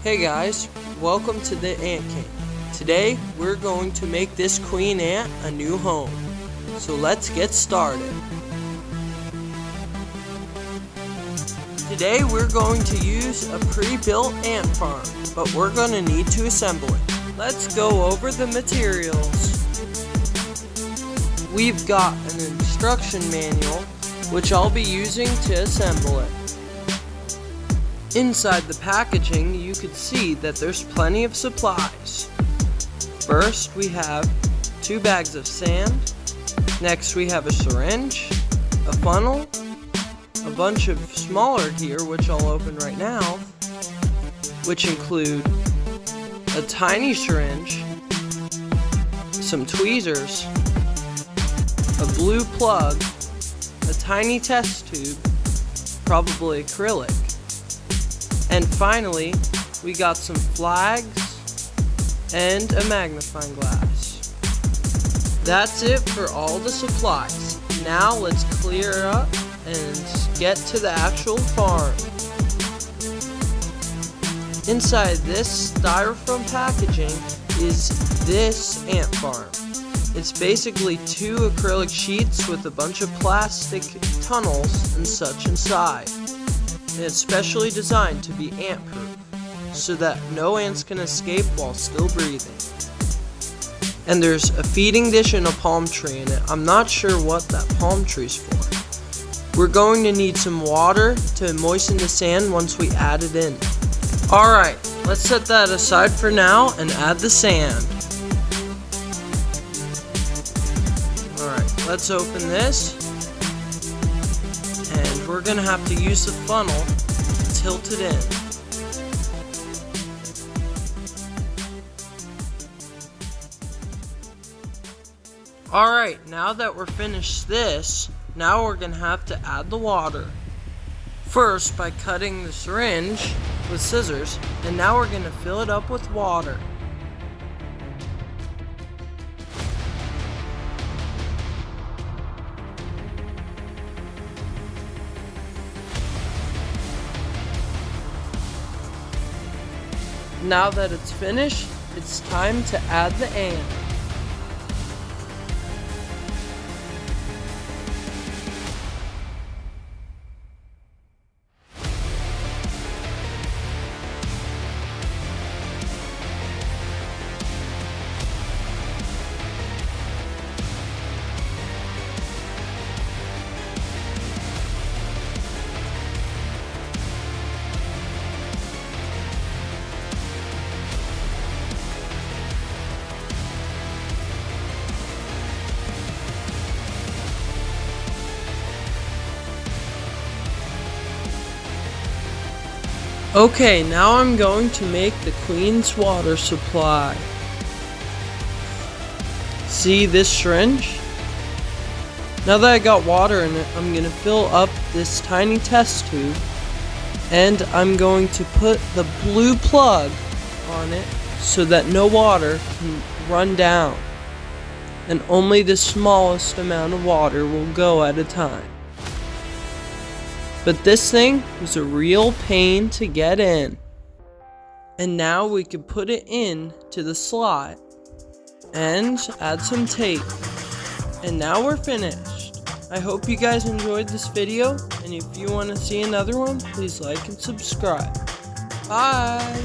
Hey guys, welcome to the Ant King. Today we're going to make this queen ant a new home. So let's get started. Today we're going to use a pre-built ant farm, but we're going to need to assemble it. Let's go over the materials. We've got an instruction manual, which I'll be using to assemble it. Inside the packaging, you could see that there's plenty of supplies. First, we have 2 bags of sand. Next, we have a syringe, a funnel, a bunch of smaller gear, which I'll open right now, which include a tiny syringe, some tweezers, a blue plug, a tiny test tube, probably acrylic. And finally, we got some flags and a magnifying glass. That's it for all the supplies. Now let's clear up and get to the actual farm. Inside this styrofoam packaging is this ant farm. It's basically 2 acrylic sheets with a bunch of plastic tunnels and such inside. And it's specially designed to be ant-proof, so that no ants can escape while still breathing. And there's a feeding dish and a palm tree in it. I'm not sure what that palm tree's for. We're going to need some water to moisten the sand once we add it in. Alright, let's set that aside for now and add the sand. Alright, let's open this. And we're going to have to use the funnel to tilt it in. Alright, now that we're finished this, now we're going to have to add the water. First, by cutting the syringe with scissors, and now we're going to fill it up with water. Now that it's finished, it's time to add the ant. Okay, now I'm going to make the queen's water supply. See this syringe? Now that I got water in it, I'm going to fill up this tiny test tube, and I'm going to put the blue plug on it so that no water can run down, and only the smallest amount of water will go at a time. But this thing was a real pain to get in. And now we can put it in to the slot and add some tape. And now we're finished. I hope you guys enjoyed this video, and if you want to see another one, please like and subscribe. Bye!